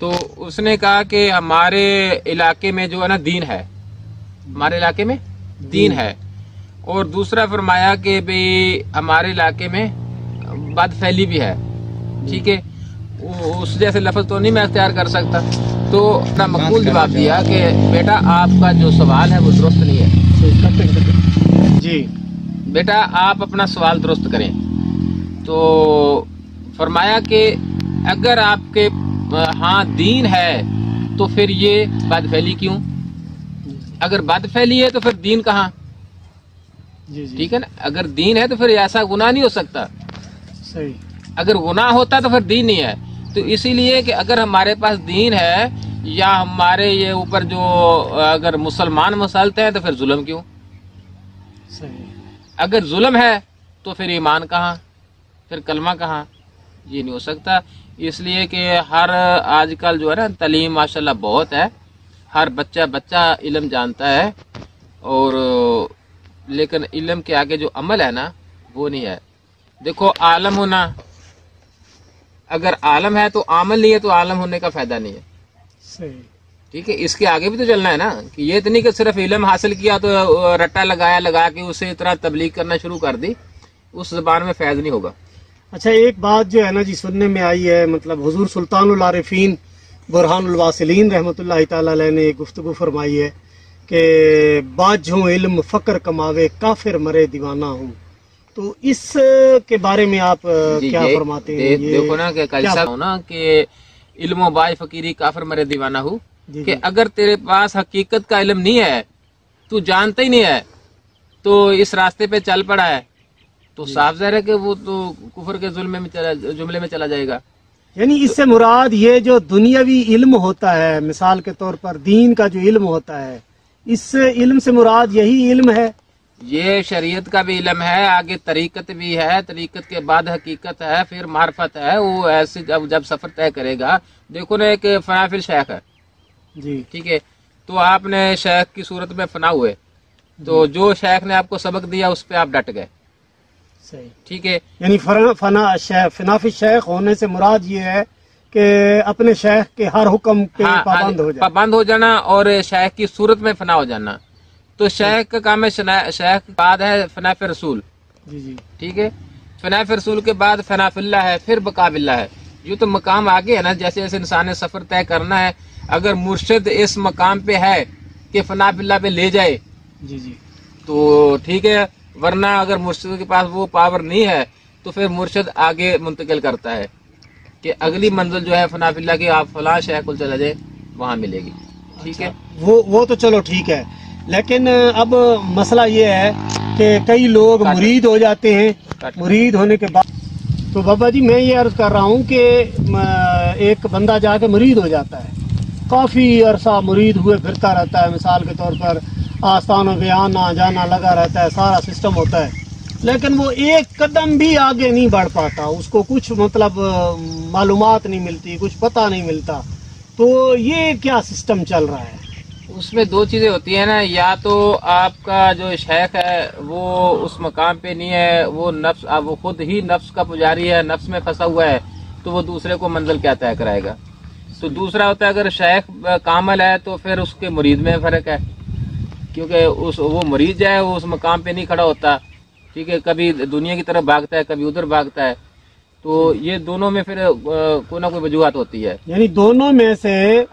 تو اس نے کہا کہ ہمارے علاقے میں جو ہے نا دین ہے، ہمارے علاقے میں دین ہے، اور دوسرا فرمایا کہ بھئی ہمارے علاقے میں بد پھیلی بھی ہے، ٹھیک ہے، اس جیسے لفظ تو نہیں میں اختیار کر سکتا، تو اپنا مقبول جواب دیا کہ بیٹا آپ کا جو سوال ہے وہ درست نہیں ہے، جی بیٹا آپ اپنا سوال درست کریں۔ تو فرمایا کہ اگر آپ کے ہاں دین ہے تو پھر یہ بد پھیلی کیوں؟ اگر بد پھیلی ہے تو پھر دین کہاں؟ جی جی ٹھیک ہے نا، اگر دین ہے تو پھر ایسا گناہ نہیں ہو سکتا، صحیح، اگر گناہ ہوتا تو پھر دین نہیں ہے۔ تو اسی لیے کہ اگر ہمارے پاس دین ہے یا ہمارے یہ اوپر جو اگر مسلمان مسلط ہیں تو پھر ظلم کیوں؟ صحیح، اگر ظلم ہے تو پھر ایمان کہاں، پھر کلمہ کہاں؟ یہ نہیں ہو سکتا۔ اس لیے کہ ہر آج کل جو ہے نا تعلیم ماشاءاللہ بہت ہے، ہر بچہ علم جانتا ہے، اور لیکن علم کے آگے جو عمل ہے نا وہ نہیں ہے۔ دیکھو عالم ہونا، اگر عالم ہے تو عمل نہیں ہے تو عالم ہونے کا فائدہ نہیں ہے، صحیح، ٹھیک ہے، اس کے آگے بھی تو چلنا ہے نا، کہ یہ تو نہیں کہ صرف علم حاصل کیا تو رٹا لگا کے اسے اس طرح تبلیغ کرنا شروع کر دی، اس زبان میں فیض نہیں ہوگا۔ اچھا ایک بات جو ہے نا جی سننے میں آئی ہے، مطلب حضور سلطان العارفین برہان الواصلین رحمۃ اللہ تعالی علیہ نے ایک گفتگو فرمائی ہے کہ باجھوں علم فقر کماوے کافر مرے دیوانہ ہوں، تو اس کے بارے میں آپ کیا فرماتے ہیں؟ دیکھو نا کہ کیسا ہو نا کہ علم و باج فقیری کافر مرے دیوانہ ہو، کہ اگر تیرے پاس حقیقت کا علم نہیں ہے، تو جانتا ہی نہیں ہے، تو اس راستے پہ چل پڑا ہے، تو صاف ظاہر ہے کہ وہ تو کفر کے جملے میں چلا جائے گا۔ یعنی اس سے مراد یہ جو دنیاوی علم ہوتا ہے، مثال کے طور پر دین کا جو علم ہوتا ہے، اس علم سے مراد یہی علم ہے؟ یہ شریعت کا بھی علم ہے، آگے طریقت بھی ہے، طریقت کے بعد حقیقت ہے، پھر معرفت ہے، وہ ایسے جب سفر طے کرے گا۔ دیکھو نا ایک فنا فی الشیخ ہے، جی ٹھیک ہے، تو آپ نے شیخ کی صورت میں فنا ہوئے، تو جو شیخ نے آپ کو سبق دیا اس پہ آپ ڈٹ گئے، صحیح، ٹھیک ہے، یعنی فنا فی الشیخ ہونے سے مراد یہ ہے کہ اپنے شیخ کے ہر حکم پہ پابند ہو جائے، پابند ہو جانا، اور شیخ کی صورت میں فنا ہو جانا۔ تو شیخ کا کام ہے، شیخ کے بعد ہے فنا فی رسول، جی جی ٹھیک ہے، فنا فی رسول کے بعد فنا فی اللہ ہے، پھر بقا باللہ ہے۔ یہ تو مقام آگے ہے نا، جیسے جیسے انسان نے سفر طے کرنا ہے، اگر مرشد اس مقام پہ ہے کہ فنا فی اللہ پہ لے جائے جی جی تو ٹھیک ہے، ورنہ اگر مرشد کے پاس وہ پاور نہیں ہے تو پھر مرشد آگے منتقل کرتا ہے کہ اگلی منزل جو ہے فنا فی اللہ کی، آپ فلاں شیخ کو چلا جائے، وہاں ملے گی، ٹھیک ہے۔ وہ تو چلو ٹھیک ہے، لیکن اب مسئلہ یہ ہے کہ کئی لوگ مرید ہو جاتے ہیں، مرید ہونے کے بعد تو بابا جی میں یہ عرض کر رہا ہوں کہ ایک بندہ جا کے مرید ہو جاتا ہے، کافی عرصہ مرید ہوئے پھرتا رہتا ہے، مثال کے طور پر آستان و بیان آنا جانا لگا رہتا ہے، سارا سسٹم ہوتا ہے، لیکن وہ ایک قدم بھی آگے نہیں بڑھ پاتا، اس کو کچھ مطلب معلومات نہیں ملتی، کچھ پتہ نہیں ملتا، تو یہ کیا سسٹم چل رہا ہے؟ اس میں دو چیزیں ہوتی ہیں نا، یا تو آپ کا جو شیخ ہے وہ اس مقام پہ نہیں ہے، وہ خود ہی نفس کا پجاری ہے، نفس میں پھنسا ہوا ہے، تو وہ دوسرے کو منزل کیا طے کرائے گا۔ تو دوسرا ہوتا ہے اگر شیخ کامل ہے تو پھر اس کے مرید میں فرق ہے، کیونکہ وہ مرید جو ہے وہ اس مقام پہ نہیں کھڑا ہوتا، ٹھیک ہے، کبھی دنیا کی طرف بھاگتا ہے، کبھی ادھر بھاگتا ہے، تو یہ دونوں میں پھر کوئی نہ کوئی وجوہات ہوتی ہے۔ یعنی دونوں میں سے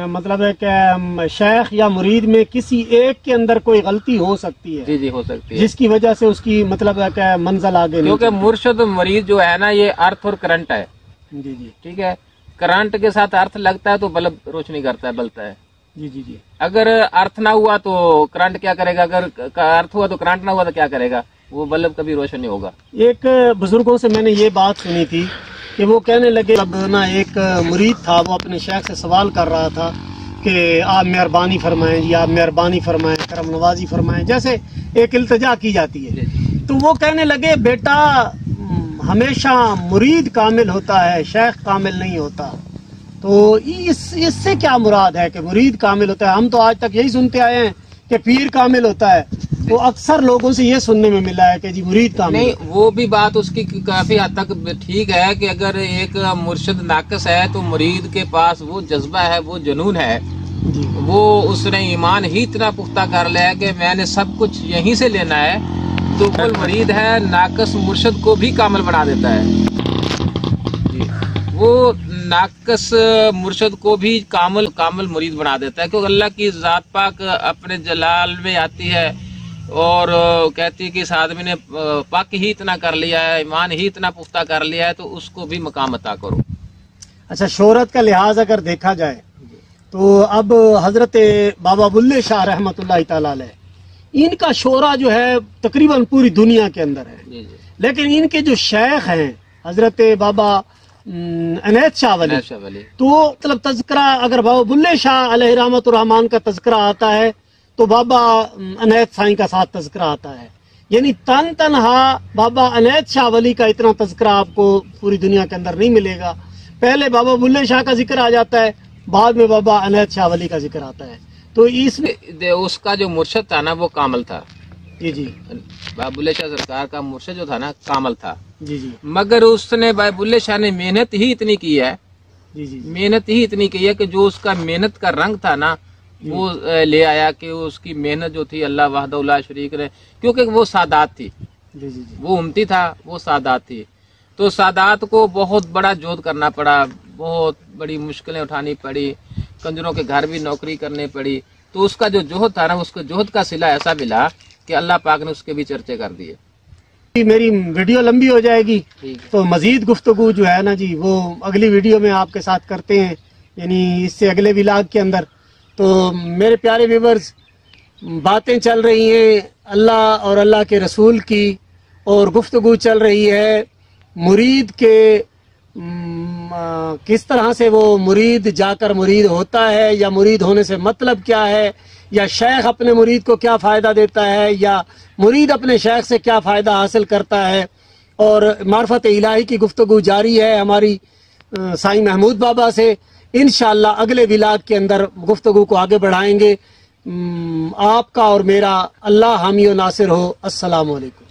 مطلب ہے کہ شیخ یا مرید میں کسی ایک کے اندر کوئی غلطی ہو سکتی ہے، جی جی ہو سکتی ہے، جس کی وجہ سے اس کی مطلب ہے کہ منزل آگے نہیں، کیونکہ مرشد مرید جو ہے نا یہ ارتھ اور کرنٹ ہے، جی جی ٹھیک ہے، کرنٹ کے ساتھ ارتھ لگتا ہے تو بلب روشنی کرتا ہے، بلتا ہے، جی جی جی اگر ارتھ نہ ہوا تو کرنٹ کیا کرے گا، اگر ارتھ ہوا تو کرنٹ نہ ہوا تو کیا کرے گا، وہ بلب کبھی روشن نہیں ہوگا۔ ایک بزرگوں سے میں نے یہ بات سنی تھی کہ وہ کہنے لگے، اب نا ایک مرید تھا، وہ اپنے شیخ سے سوال کر رہا تھا کہ آپ مہربانی فرمائیں جی، آپ مہربانی فرمائیں، کرم نوازی فرمائیں، جیسے ایک التجا کی جاتی ہے، تو وہ کہنے لگے بیٹا ہمیشہ مرید کامل ہوتا ہے، شیخ کامل نہیں ہوتا، تو اس سے کیا مراد ہے کہ مرید کامل ہوتا ہے؟ ہم تو آج تک یہی سنتے آئے ہیں کہ پیر کامل ہوتا ہے، وہ اکثر لوگوں سے یہ سننے میں ملا ہے کہ جی مرید کامل نہیں، وہ بھی بات اس کی کافی حد تک ٹھیک ہے کہ اگر ایک مرشد ناقص ہے تو مرید کے پاس وہ جذبہ ہے، وہ جنون ہے، جی وہ اس نے ایمان ہی اتنا پختہ کر لیا ہے کہ میں نے سب کچھ یہیں سے لینا ہے، تو وہ مرید ہے ناقص مرشد کو بھی کامل بنا دیتا ہے. وہ ناقص مرشد کو بھی کامل مرید بنا دیتا ہے، کیونکہ اللہ کی ذات پاک اپنے جلال میں آتی ہے اور کہتی ہے کہ اس آدمی نے پاک ہی اتنا کر لیا ہے، ایمان ہی اتنا پختہ کر لیا ہے، تو اس کو بھی مقام عطا کرو. اچھا، شہرت کا لحاظ اگر دیکھا جائے تو اب حضرت بابا بلے شاہ رحمۃ اللہ تعالی علیہ، ان کا شہرہ جو ہے تقریباً پوری دنیا کے اندر ہے، لیکن ان کے جو شیخ ہیں حضرت بابا عنایت شاہ ولی، تو مطلب تذکرہ اگر بابا بلے شاہ علیہ رحمۃ الرحمان کا تذکرہ آتا ہے تو بابا عنایت سائیں کا ساتھ تذکرہ آتا ہے. یعنی تنہا بابا عنایت شاہ ولی کا اتنا تذکرہ آپ کو پوری دنیا کے اندر نہیں ملے گا. پہلے بابا بلے شاہ کا ذکر آ جاتا ہے، بعد میں بابا عنایت شاہ ولی کا ذکر آتا ہے. تو اس کا جو مرشد تھا نا وہ کامل تھا. جی بابا بلے شاہ سرکار کا مرشد جو تھا نا کامل تھا. جی مگر اس نے بابا بلے شاہ نے محنت ہی اتنی کی ہے، محنت ہی اتنی کی ہے کہ جو اس کا محنت کا رنگ تھا نا وہ لے آیا کہ اس کی محنت جو تھی اللہ وحدہ لا شریک نے، کیونکہ وہ سادات تھی، وہ امتی تھا، وہ سادات تھی، تو سادات کو بہت بڑا جہد کرنا پڑا، بہت بڑی مشکلیں اٹھانی پڑی، کنجروں کے گھر بھی نوکری کرنی پڑی. تو اس کا جو جہد تھا نا، اس کے جہد کا صلہ ایسا ملا کہ اللہ پاک نے اس کے بھی چرچے کر دیے. میری ویڈیو لمبی ہو جائے گی تو مزید گفتگو جو ہے نا جی وہ اگلی ویڈیو میں آپ کے ساتھ کرتے ہیں، یعنی اس سے اگلے ولاگ کے اندر. تو میرے پیارے ویورز، باتیں چل رہی ہیں اللہ اور اللہ کے رسول کی، اور گفتگو چل رہی ہے مرید کے کس طرح سے وہ مرید جا کر مرید ہوتا ہے، یا مرید ہونے سے مطلب کیا ہے، یا شیخ اپنے مرید کو کیا فائدہ دیتا ہے، یا مرید اپنے شیخ سے کیا فائدہ حاصل کرتا ہے. اور معرفت الہی کی گفتگو جاری ہے ہماری سائیں محمود بابا سے. انشاءاللہ اگلے ولاگ کے اندر گفتگو کو آگے بڑھائیں گے. آپ کا اور میرا اللہ حامی و ناصر ہو. السلام علیکم.